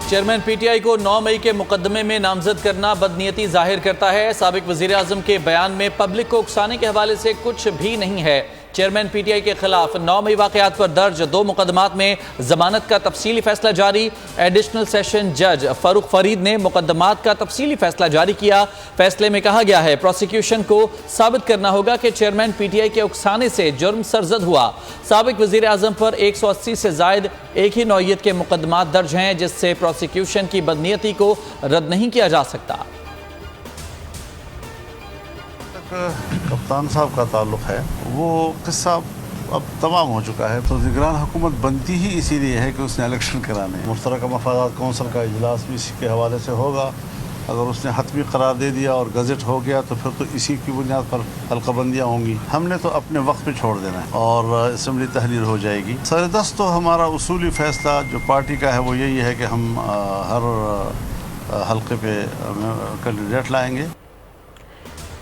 Chairman PTI को 9 मई के मुकदमे में नामजद करना बदनीयती जाहिर करता है। साबिक वजीर आजम के बयान में पब्लिक को उकसाने के हवाले से कुछ भी नहीं है। चेयरमैन पीटीआई के खिलाफ 9 मई वाकयात पर दर्ज 2 मुकदमात में जमानत का तफसीली फैसला जारी। एडिशनल सेशन जज फारूक फरीद ने मुकदमात का तफसीली फैसला जारी किया। फैसले में कहा गया है प्रोसिक्यूशन को साबित करना होगा कि चेयरमैन पीटीआई के उकसाने से जुर्म सरजद हुआ। साबिक वजीर आजम पर 180 से जायद एक ही नौइयत के मुकदमात दर्ज हैं, जिससे प्रोसिक्यूशन की बदनीयती को रद्द नहीं किया जा सकता। कप्तान साहब का ताल्लुक है, वो किस्सा अब तमाम हो चुका है। तो निगरान हुकूमत बनती ही इसीलिए है कि उसने इलेक्शन कराने। मुश्तरका मफादात कौंसिल का इजलास भी इसी के हवाले से होगा। अगर उसने हतमी करार दे दिया और गजट हो गया तो फिर तो इसी की बुनियाद पर हल्काबंदियाँ होंगी। हमने तो अपने वक्त पे छोड़ देना है और असम्बली तहलील हो जाएगी। सरदस्त तो हमारा उसूली फैसला जो पार्टी का है वो यही है कि हम हर हल्के पे कैंडिडेट लाएंगे।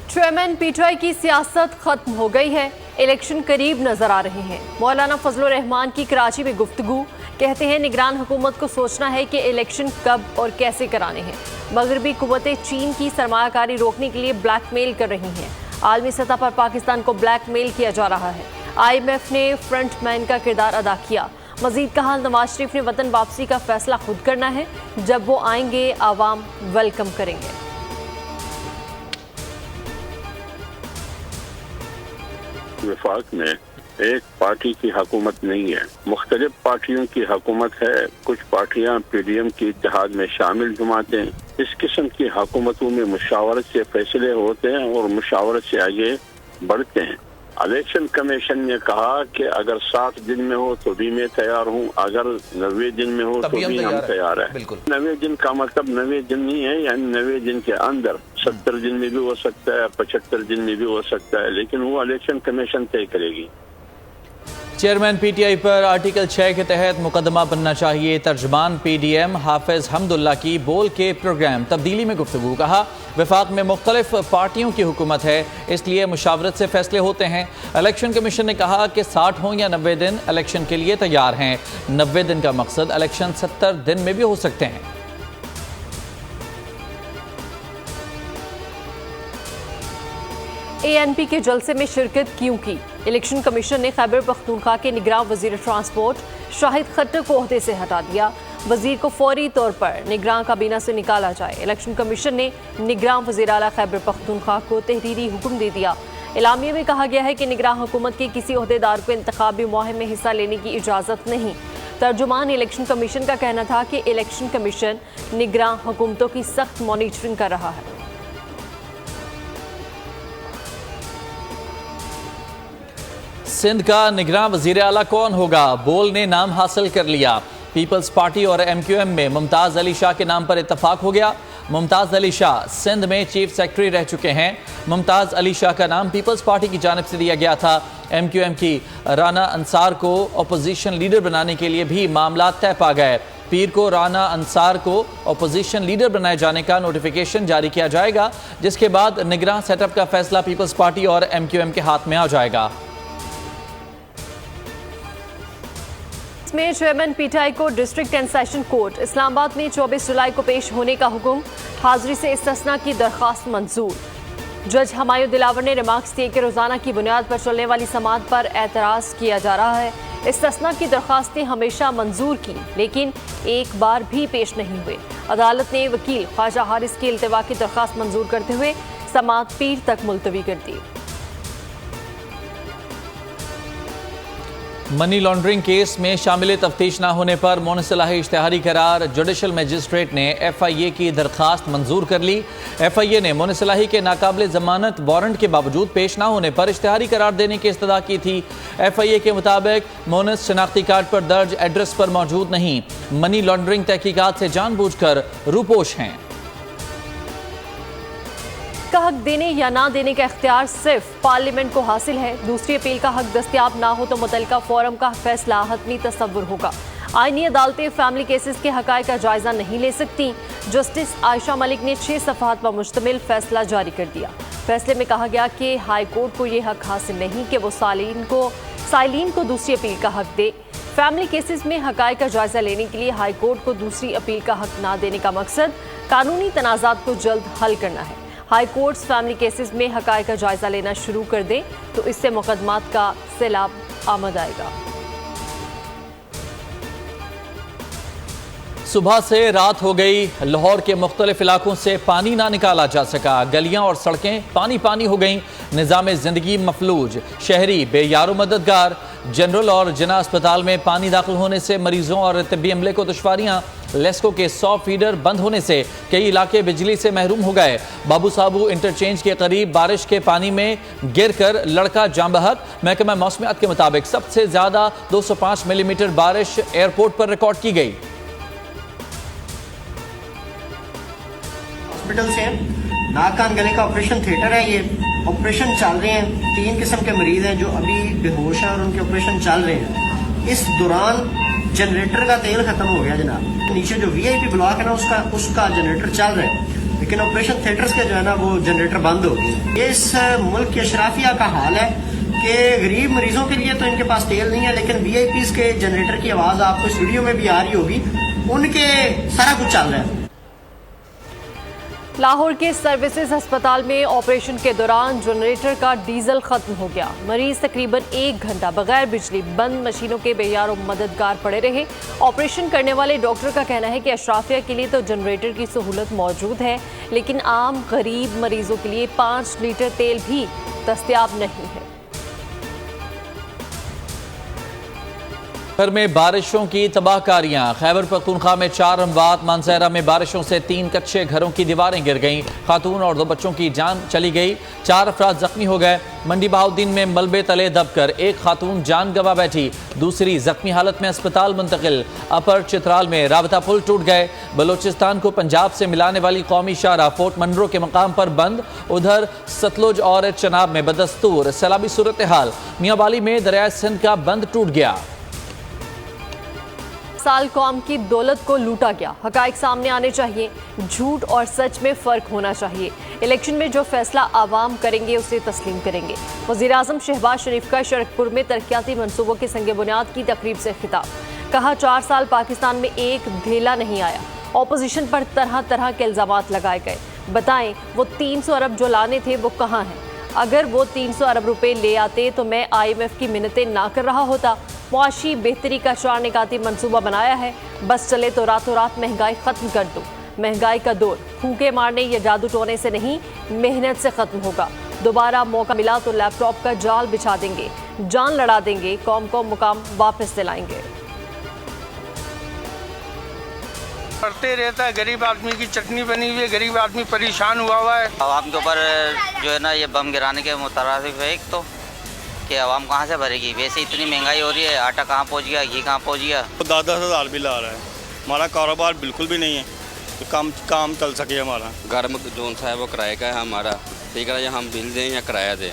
चेयरमैन पीटीआई की सियासत खत्म हो गई है, इलेक्शन करीब नजर आ रहे हैं। मौलाना फजलुर रहमान की कराची में गुफ्तगू, कहते हैं निगरान हुकूमत को सोचना है कि इलेक्शन कब और कैसे कराने हैं। मगरबी कुव्वतें चीन की सरमायाकारी रोकने के लिए ब्लैकमेल कर रही हैं। आलमी सतह पर पाकिस्तान को ब्लैकमेल किया जा रहा है। IMF ने फ्रंटमैन का किरदार अदा किया। मजीद कहा नवाज शरीफ ने वतन वापसी का फैसला खुद करना है, जब वो आएंगे आवाम वेलकम करेंगे। वफाक में एक पार्टी की हुकूमत नहीं है, मुख्तलिफ पार्टियों की हुकूमत है। कुछ पार्टियां PDM की इत्तेहाद में शामिल जमातें। इस किस्म की हुकूमतों में मुशावरत से फैसले होते हैं और मुशावरत से आगे बढ़ते हैं। इलेक्शन कमीशन ने कहा कि अगर 60 दिन में हो तो भी मैं तैयार हूँ, अगर 90 दिन में हो तो भी हम तैयार है। 90 दिन का मतलब 90 दिन नहीं है, यानी 90 दिन के अंदर 70 दिन में भी हो सकता है, 75 दिन में भी हो सकता है, लेकिन वो इलेक्शन कमीशन तय करेगी। चेयरमैन पीटीआई पर आर्टिकल 6 के तहत मुकदमा बनना चाहिए। तर्जमान PDM हाफिज हमदुल्ला की बोल के प्रोग्राम तब्दीली में गुफ्तगू, कहा वफाक में मुख्तलिफ पार्टियों की हुकूमत है, इसलिए मुशावरत से फैसले होते हैं। इलेक्शन कमीशन ने कहा कि 60 हो या 90 दिन इलेक्शन के लिए तैयार हैं। 90 दिन का मकसद इलेक्शन 70 दिन में भी हो सकते हैं। ANP के जलसे में शिरकत क्यों की? इलेक्शन कमीशन ने खैबर पख्तूनख्वा के निगरान वजीर ट्रांसपोर्ट शाहिद खट्टर को ओहदे से हटा दिया। वजीर को फौरी तौर पर निगरान काबीना से निकाला जाए। इलेक्शन कमीशन ने निगरान वजीर आला खैबर पख्तूनख्वा को तहरीरी हुक्म दे दिया। इलामिया में कहा गया है कि निगरान हुकूमत के किसी ओहदेदार को इंतखाबी मुहिम में हिस्सा लेने की इजाज़त नहीं। तर्जुमान इलेक्शन कमीशन का कहना था कि इलेक्शन कमीशन निगरान हुकूमतों की सख्त मॉनिटरिंग कर रहा है। सिंध का निगरान वजीर आला कौन होगा? बोल ने नाम हासिल कर लिया। पीपल्स पार्टी और MQM में मुमताज़ अली शाह के नाम पर इत्तफाक हो गया। मुमताज़ अली शाह सिंध में चीफ सेक्रेटरी रह चुके हैं। मुमताज़ अली शाह का नाम पीपल्स पार्टी की जानिब से दिया गया था। MQM की राना अंसार को अपोजिशन लीडर बनाने के लिए भी मामला तय पा गए। पीर को राना अंसार को अपोजिशन लीडर बनाए जाने का नोटिफिकेशन जारी किया जाएगा, जिसके बाद निगरान सेटअप का फैसला पीपल्स पार्टी और MQM के हाथ में आ जाएगा। में चेयरमैन पीटीआई को district and session court Islamabad में 24 जुलाई को पेश होने का हुक्म। हाजिरी से इस्तिस्ना की दरख्वास्त मंजूर। जज हमायूं दिलावर ने रिमार्क्स दिए कि रोजाना की बुनियाद पर चलने वाली समाअत पर एतराज किया जा रहा है। इस्तिस्ना की दरख्वास्तें हमेशा मंजूर की, लेकिन एक बार भी पेश नहीं हुए। अदालत ने वकील ख्वाजा हारिस की इल्तिवा की दरख्वास्त मंजूर करते हुए समाअत पीर तक मुलतवी कर दी। मनी लॉन्ड्रिंग केस में शामिल तफ्तीश न होने पर मोनसलाही इश्तिहारी करार। जुडिशल मजिस्ट्रेट ने FIA की दरख्वास्त मंजूर कर ली। FIA ने मोनसलाही के नाकाबिल जमानत वारंट के बावजूद पेश न होने पर इश्तिहारी करार देने की इस्तदा की थी। FIA के मुताबिक मोनस शनाख्ती कार्ड पर दर्ज एड्रेस पर मौजूद नहीं। मनी लॉन्ड्रिंग तहकीकात से जानबूझकर रूपोश हैं। का हक देने या ना देने का इख्तियार सिर्फ पार्लियामेंट को हासिल है। दूसरी अपील का हक दस्तयाब ना हो तो मुतल्लिका फोरम का फैसला हतमी तसव्वुर होगा। आईनी अदालतें फैमिली केसेस के हकायक का जायजा नहीं ले सकती। जस्टिस आयशा मलिक ने 6 सफ़हात पर मुश्तमिल फैसला जारी कर दिया। फैसले में कहा गया कि हाई कोर्ट को यह हक हासिल नहीं कि वो साइलीन को दूसरी अपील का हक दे। फैमिली केसेस में हकायक का जायजा लेने के लिए हाई कोर्ट को दूसरी अपील का हक ना देने का मकसद कानूनी तनाज़ात को जल्द हल करना है। हाई कोर्ट्स फैमिली केसेस में हकायक का जायजा लेना शुरू कर दें तो इससे मुकदमात का सैलाब आमद आएगा। सुबह से रात हो गई, लाहौर के मुख्तलिफ इलाकों से पानी ना निकाला जा सका। गलियां और सड़कें पानी पानी हो गईं। निज़ाम ज़िंदगी मफलूज, शहरी बेयारो मददगार। जनरल और जना अस्पताल में पानी दाखिल होने से मरीजों और तिब्बी अमले को दुश्वारियां। लेस्को के 100 फीडर बंद होने से कई इलाके बिजली से महरूम हो गए। बाबू साबू इंटरचेंज के करीब बारिश के पानी में गिरकर लड़का जाँ बहक। महकमा मौसमियात के मुताबिक सबसे ज्यादा 205 मिलीमीटर बारिश एयरपोर्ट पर रिकॉर्ड की गई। हॉस्पिटल से नाक कान गले का ऑपरेशन थिएटर है, ये ऑपरेशन चल रहे हैं। 3 किस्म के मरीज हैं जो अभी बेहोश हैं और उनके ऑपरेशन चल रहे हैं। इस दौरान जनरेटर का तेल खत्म हो गया जनाब। नीचे जो वीआईपी ब्लॉक है ना उसका जनरेटर चल रहा है, लेकिन ऑपरेशन थिएटर्स के जो है ना वो जनरेटर बंद हो गए। ये इस मुल्क के अशराफिया का हाल है कि गरीब मरीजों के लिए तो इनके पास तेल नहीं है, लेकिन वीआईपीज के जनरेटर की आवाज आपको इस वीडियो में भी आ रही होगी, उनके सारा कुछ चल रहा है। लाहौर के सर्विसेज अस्पताल में ऑपरेशन के दौरान जनरेटर का डीजल खत्म हो गया। मरीज तकरीबन 1 घंटा बगैर बिजली बंद मशीनों के बेयारो मददगार पड़े रहे। ऑपरेशन करने वाले डॉक्टर का कहना है कि अशराफिया के लिए तो जनरेटर की सहूलत मौजूद है, लेकिन आम गरीब मरीजों के लिए 5 लीटर तेल भी दस्तयाब नहीं है। खैबर में बारिशों की तबाहकारियां। खैबर पख्तूनख्वा में 4 अमवात। मानसहरा में बारिशों से 3 कच्चे घरों की दीवारें गिर गईं। खातून और 2 बच्चों की जान चली गई। 4 अफराद जख्मी हो गए। मंडी बहाउद्दीन में मलबे तले दबकर एक खातून जान गंवा बैठी, दूसरी जख्मी हालत में अस्पताल मुंतकिल। अपर चित्राल में राबता पुल टूट गए। बलोचिस्तान को पंजाब से मिलाने वाली कौमी शाहराह फोर्ट मनरो के मकाम पर बंद। उधर सतलुज और चनाब में बदस्तूर सैलाबी सूरत हाल। मियांवाली में दरिया सिंध का बंद टूट गया। साल कौम की दौलत को लूटा गया। हकायक सामने आने चाहिए, झूठ और सच में फर्क होना चाहिए। इलेक्शन में जो फैसला आवाम करेंगे उसे तस्लीम करेंगे। वज़ीर-ए-आज़म शहबाज शरीफ का शरकपुर में तरक्याती मंसूबों के संगे बुनियाद की तकरीब से खिताब। कहा 4 साल पाकिस्तान में एक धेला नहीं आया। ऑपोजिशन पर तरह तरह के इल्जामात लगाए गए। बताएं वो 300 अरब जो लाने थे वो कहाँ हैं? अगर वो 300 अरब रुपए ले आते तो मैं IMF की मिन्नतें ना कर रहा होता। मुआशी बेहतरी का 4 निकाती मंसूबा बनाया है। बस चले तो रातों रात महंगाई खत्म कर दो। महंगाई का दौर फूके मारने या जादू टोने से नहीं, मेहनत से खत्म होगा। दोबारा मौका मिला तो लैपटॉप का जाल बिछा देंगे, जान लड़ा देंगे, कौम को मुकाम वापस दिलाएंगे। करते रहता है, गरीब आदमी की चटनी बनी हुई है, गरीब आदमी परेशान हुआ है। आवाम के ऊपर जो है ना ये बम गिराने के मुतरादिफ है। एक तो कि आवाम कहाँ से भरेगी? वैसे इतनी महंगाई हो रही है, आटा कहाँ पहुँच गया, घी कहाँ पहुँच गया। 10-10 हज़ार बिल आ रहा है। हमारा कारोबार बिल्कुल भी नहीं है तो काम चल सके। हमारा घर में जोन सा है वो किराए का है हमारा, ठीक है ना, या हम बिल दें या किराया दें,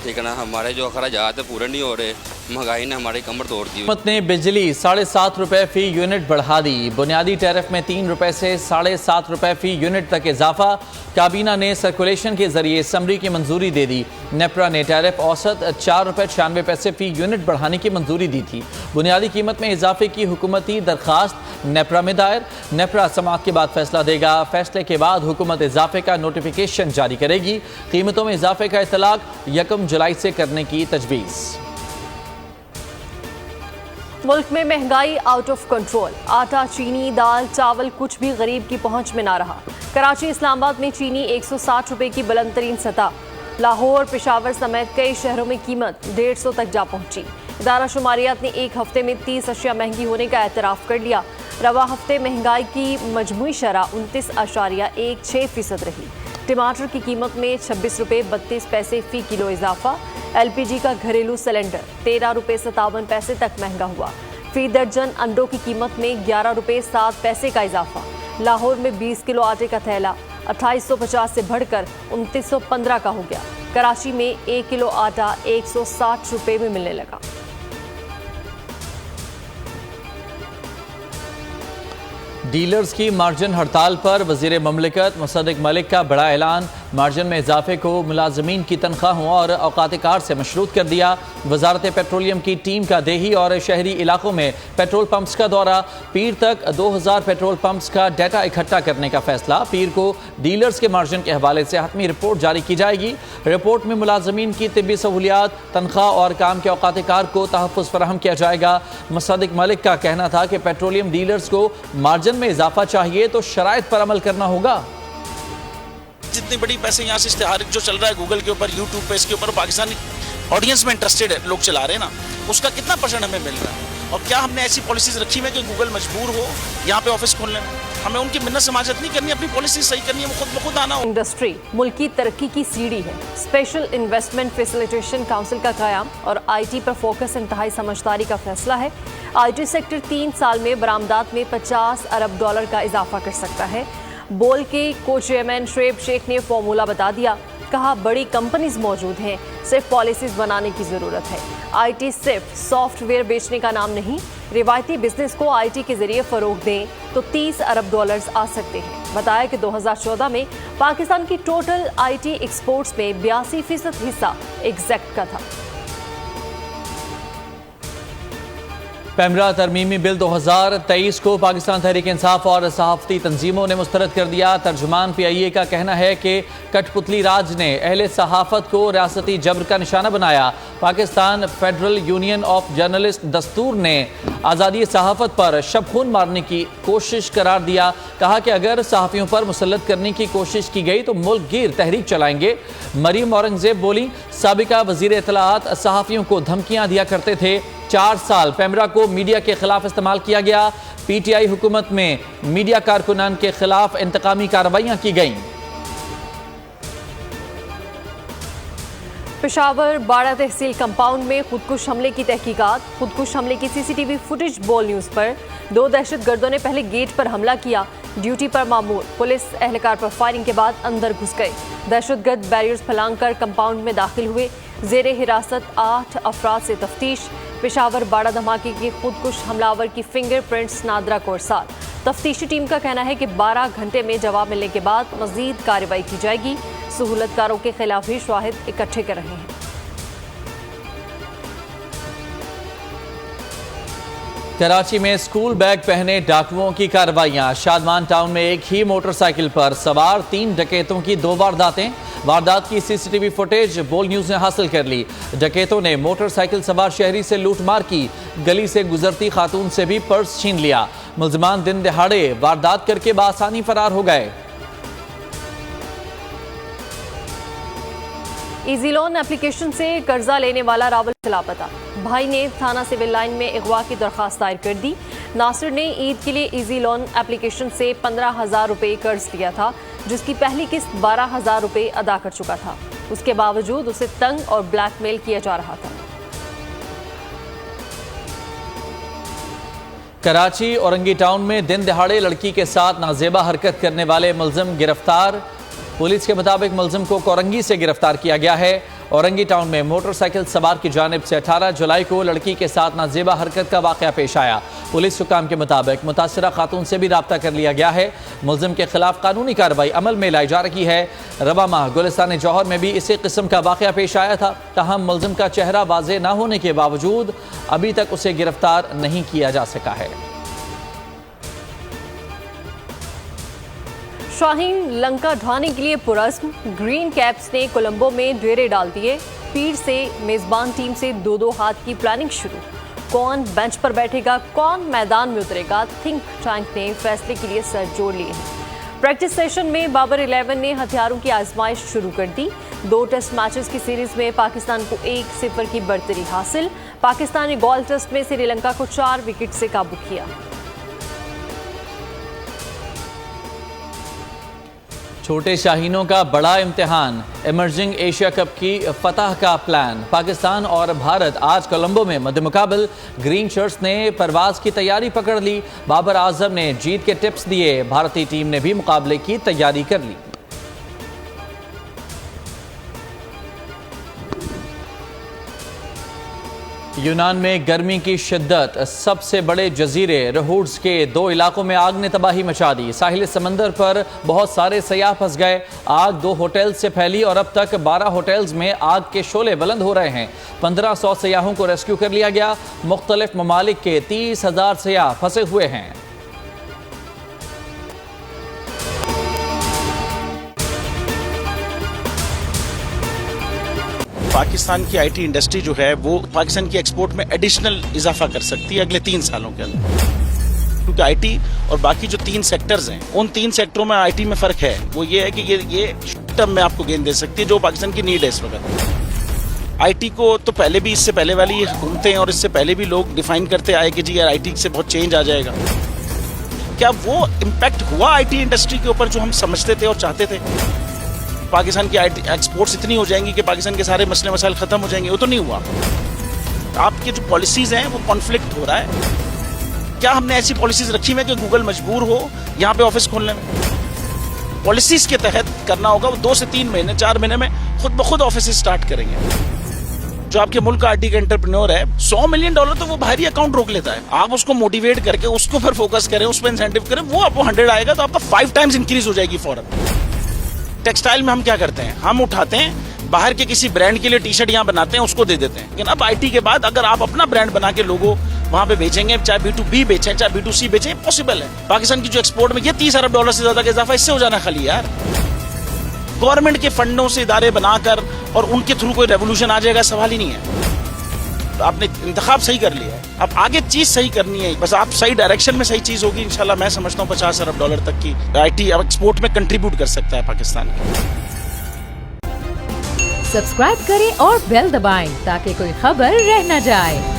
ठीक है ना। हमारे जो अखराजात पूरे नहीं हो रहे, महंगाई ने हमारी कमर तोड़ दी। हुकूमत ने बिजली 7.5 रुपए फी यूनिट बढ़ा दी। बुनियादी टैरिफ में 3 रुपए से 7.5 रुपए फी यूनिट तक इजाफा। काबीना ने सर्कुलेशन के जरिए समरी की मंजूरी दे दी। नेपरा ने टैरिफ औसत 4 रुपए 96 पैसे फी यूनिट बढ़ाने की मंजूरी दी थी। बुनियादी कीमत में इजाफे की हुकूमती दरखास्त नेपरा में दायर। नेपरा समाअत के बाद फैसला देगा। फैसले के बाद हुकूमत इजाफे का नोटिफिकेशन जारी करेगी। कीमतों में इजाफे का इतलाक 1 जुलाई से करने की तजवीज़। मुल्क में महंगाई आउट ऑफ कंट्रोल। आटा, चीनी, दाल, चावल कुछ भी गरीब की पहुंच में ना रहा। कराची, इस्लामाबाद में चीनी 160 रुपए की बुलंद तरीन सतह। लाहौर, पेशावर समेत कई शहरों में कीमत 150 तक जा पहुंची। इदारा शुमारियात ने 1 हफ्ते में 30 अशिया महंगी होने का एतराफ़ कर लिया। रवा हफ्ते महंगाई की मजमूई शरह 29.16% रही। टमाटर की कीमत में 26 रुपये 32 पैसे फी किलो इजाफा। LPG का घरेलू सिलेंडर 13 रुपये 57 पैसे तक महंगा हुआ। फी दर्जन अंडों की कीमत में 11 रुपये 7 पैसे का इजाफा। लाहौर में 20 किलो आटे का थैला 2850 से बढ़कर 2915 का हो गया। कराची में 1 किलो आटा 160 रुपये में मिलने लगा। डीलर्स की मार्जिन हड़ताल पर वजीर ममलिकत मुसद्दिक मलिक का बड़ा ऐलान। मार्जिन में इजाफे को मुलाजमीन की तनख्वाहों और औकात कार से मशरूत कर दिया। वजारत पेट्रोलियम की टीम का देही और शहरी इलाकों में पेट्रोल पंप्स का दौरा। पीर तक 2000 पेट्रोल पंप्स का डाटा इकट्ठा करने का फैसला। पीर को डीलर्स के मार्जिन के हवाले से हतमी रिपोर्ट जारी की जाएगी। रिपोर्ट में मुलाजमीन की तिब्बी सहूलियात, तनख्वाह और काम के औकात कार को तहफ़्फ़ुज़ फराहम किया जाएगा। मुसद्दिक मलिक का कहना था कि पेट्रोलियम डीलर्स को मार्जिन में इजाफा चाहिए तो शराइत पर अमल करना होगा। जितनी बड़ी पैसे यहाँ से इश्तिहार जो चल रहा है गूगल के ऊपर, यूट्यूब पे, इसके ऊपर पाकिस्तानी ऑडियंस में इंटरेस्टेड है लोग चला रहे हैं ना, उसका कितना परसेंट हमें मिल रहा है? और क्या हमने ऐसी पॉलिसीज रखी है कि गूगल मजबूर हो यहाँ पे ऑफिस खोलने में? हमें उनकी मिन्नत समाजत नहीं करनी, अपनी पॉलिसी सही करनी है, वो खुद ब खुद आना हो। इंडस्ट्री मुल्की तरक्की की सीढ़ी है। स्पेशल इन्वेस्टमेंट फैसिलिटेशन काउंसिल का क़याम और IT पर फोकस इंतहाई समझदारी का फैसला है। IT सेक्टर 3 साल में बरामदात में $50 अरब का इजाफा कर सकता है। बोल के को चेयरमैन शुएब शेख ने फॉर्मूला बता दिया। कहा बड़ी कंपनीज मौजूद हैं, सिर्फ पॉलिसीज बनाने की ज़रूरत है। IT सिर्फ सॉफ्टवेयर बेचने का नाम नहीं, रिवायती बिजनेस को IT के जरिए फ़रोग दें तो $30 अरब आ सकते हैं। बताया कि 2014 में पाकिस्तान की टोटल IT एक्सपोर्ट्स में 82% हिस्सा एग्जैक्ट का था। पैमरा तरमीमी बिल 2023 को पाकिस्तान तहरीक इंसाफ और सहाफ़ती तंजीमों ने मुस्तरद कर दिया। तर्जुमान PIA का कहना है कि कठपुतली राज ने अहले सहाफ़त को रियासती जबर का निशाना बनाया। Pakistan federal union of journalist दस्तूर ने आज़ादी सहाफ़त पर शब-खून मारने की कोशिश करार दिया। कहा कि अगर सहाफ़ियों पर मुसल्लत करने की कोशिश की गई तो मुल्क गिर तहरीक चलाएंगे। मरीम औरंगज़ेब बोली, साबिका वज़ीर इत्तलाआत सहाफ़ियों को धमकियाँ दिया करते थे। 4 साल पैमरा को मीडिया के खिलाफ इस्तेमाल किया गया। PTI हुकूमत में मीडिया कारकुनान के खिलाफ इंतकामी कार्रवाइयां की गईं। पेशावर बाड़ा तहसील कंपाउंड में खुदकुश हमले की तहकीकात। खुदकुश हमले की CCTV फुटेज बोल न्यूज़ पर। 2 दहशतगर्दों ने पहले गेट पर हमला किया। ड्यूटी पर मामूर पुलिस एहलकार पर फायरिंग के बाद अंदर घुस गए। दहशतगर्द बैरियर्स फैलाकर कंपाउंड में दाखिल हुए। जेरे हिरासत 8 अफराद से तफ्तीश। पेशावर बाड़ा धमाके के खुदकुश हमलावर की फिंगरप्रिंट्स नादरा कोरसार। तफ्तीशी टीम का कहना है कि 12 घंटे में जवाब मिलने के बाद मजीद कार्रवाई की जाएगी। सहूलतकारों के खिलाफ भी शवाहिद इकट्ठे कर रहे हैं। कराची में स्कूल बैग पहने डाकुओं की कार्रवाइयां। शादमान टाउन में एक ही मोटरसाइकिल पर सवार 3 डकैतों की 2 वारदातें। वारदात की CCTV फुटेज बोल न्यूज़ ने हासिल कर ली। डकैतों ने मोटरसाइकिल सवार शहरी से लूटमार की। गली से गुजरती खातून से भी पर्स छीन लिया। मुल्जिमान दिन दहाड़े वारदात करके बासानी फरार हो गए। इजी लोन एप्लीकेशन से कर्जा लेने वाला रावल लापता। भाई ने थाना सिविल लाइन में अगवा की दरखास्त दायर कर दी। नासिर ने ईद के लिए इजी लोन एप्लीकेशन से 15,000 रुपये कर्ज लिया था, जिसकी पहली किस्त 12,000 रुपये अदा कर चुका था। उसके बावजूद उसे तंग और ब्लैकमेल किया जा रहा था। कराची औरंगी टाउन में दिन दहाड़े लड़की के साथ नाजेबा हरकत करने वाले मुलजिम गिरफ्तार। पुलिस के मुताबिक मुलजिम को कोरंगी से गिरफ्तार किया गया है। औरंगी टाउन में मोटरसाइकिल सवार की जानिब से 18 जुलाई को लड़की के साथ नाजेबा हरकत का वाक़या पेश आया। पुलिस हुकाम के मुताबिक मुतासिरा खातून से भी राब्ता कर लिया गया है। मुलजिम के खिलाफ कानूनी कार्रवाई अमल में लाई जा रही है। रवा माह गुलिस्तान जौहर में भी इसी किस्म का वाक़या पेश आया था। ताहम मुलजिम का चेहरा वाज़ेह न होने के बावजूद अभी तक उसे गिरफ्तार नहीं किया जा सका है। शाहीन लंका ढाने के लिए पुरस्म। ग्रीन कैप्स ने कोलंबो में डेरे डाल दिए। पीर से मेजबान टीम से 2-2 हाथ की प्लानिंग शुरू। कौन बेंच पर बैठेगा, कौन मैदान में उतरेगा, थिंक टैंक ने फैसले के लिए सर जोड़ लिए हैं। प्रैक्टिस सेशन में बाबर 11 ने हथियारों की आजमाइश शुरू कर दी। 2 टेस्ट मैचेस की सीरीज में पाकिस्तान को 1-0 की बढ़तरी हासिल। पाकिस्तान ने गोल्ड टेस्ट में श्रीलंका को 4 विकेट से काबू किया। छोटे शाहीनों का बड़ा इम्तिहान। इमर्जिंग एशिया कप की फतह का प्लान। पाकिस्तान और भारत आज कोलंबो में मद्देमुकाबल। ग्रीन शर्ट्स ने परवाज की तैयारी पकड़ ली। बाबर आजम ने जीत के टिप्स दिए। भारतीय टीम ने भी मुकाबले की तैयारी कर ली। यूनान में गर्मी की शिद्दत, सबसे बड़े जजीरे रहूड्स के 2 इलाकों में आग ने तबाही मचा दी। साहिल समंदर पर बहुत सारे सयाह फंस गए। आग 2 होटल से फैली और अब तक 12 होटल्स में आग के शोले बुलंद हो रहे हैं। 1500 सयाहों को रेस्क्यू कर लिया गया। मुख्तलिफ ममालिक के 30,000 सयाह फंसे हुए हैं। पाकिस्तान की आईटी इंडस्ट्री जो है वो पाकिस्तान की एक्सपोर्ट में एडिशनल इजाफा कर सकती है अगले 3 सालों के अंदर, क्योंकि आईटी और बाकी जो 3 सेक्टर्स हैं उन 3 सेक्टरों में आईटी में फर्क है। वो ये है कि ये टर्म में आपको गेन दे सकती है जो पाकिस्तान की नीड है इस वक्त। आईटी को तो पहले भी, इससे पहले वाली हुकूमतें और इससे पहले भी लोग डिफाइन करते आए कि जी यार आईटी से बहुत चेंज आ जाएगा। क्या वो इम्पैक्ट हुआ आईटी इंडस्ट्री के ऊपर जो हम समझते थे और चाहते थे? पाकिस्तान की आईटी एक्सपोर्ट्स इतनी हो जाएंगी कि पाकिस्तान के सारे मसले मसाइल खत्म हो जाएंगे, वो तो नहीं हुआ। आपकी जो पॉलिसीज हैं वो कॉन्फ्लिक्ट हो रहा है। क्या हमने ऐसी पॉलिसीज रखी हुई है कि गूगल मजबूर हो यहाँ पे ऑफिस खोलने में? पॉलिसीज के तहत करना होगा। वो 2 से 3 महीने 4 महीने में खुद ब खुद ऑफिस स्टार्ट करेंगे। जो आपके मुल्क का आईटी का एंटरप्रेन्योर है, $100 मिलियन तो वो बाहरी अकाउंट रोक लेता है। आप उसको मोटिवेट करके उसको पर फोकस करें, उस पर इंसेंटिव करें, वो आपको 100 आएगा तो आपका 5 टाइम्स इंक्रीज हो जाएगी फौरन। टेक्सटाइल में हम क्या करते हैं, हम उठाते हैं बाहर के किसी ब्रांड के लिए टी शर्ट यहाँ बनाते हैं, उसको दे देते हैं। लेकिन अब आईटी के बाद अगर आप अपना ब्रांड बना के लोगों वहां पे बेचेंगे, चाहे B2B बेचें चाहे B2C बेचें, पॉसिबल है। पाकिस्तान की जो एक्सपोर्ट में ये $30 अरब से ज्यादा का इजाफा इससे हो जाना खाली यार। गवर्नमेंट के फंडों से इदारे बनाकर और उनके थ्रू कोई रेवोल्यूशन आ जाएगा, सवाल ही नहीं है। आपने इंतखाब सही कर लिया है, अब आगे चीज सही करनी है। बस आप सही डायरेक्शन में सही चीज होगी इंशाल्लाह। मैं समझता हूँ $50 अरब तक की आईटी एक्सपोर्ट में कंट्रीब्यूट कर सकता है पाकिस्तान। सब्सक्राइब करें और बेल दबाएं ताकि कोई खबर रह न जाए।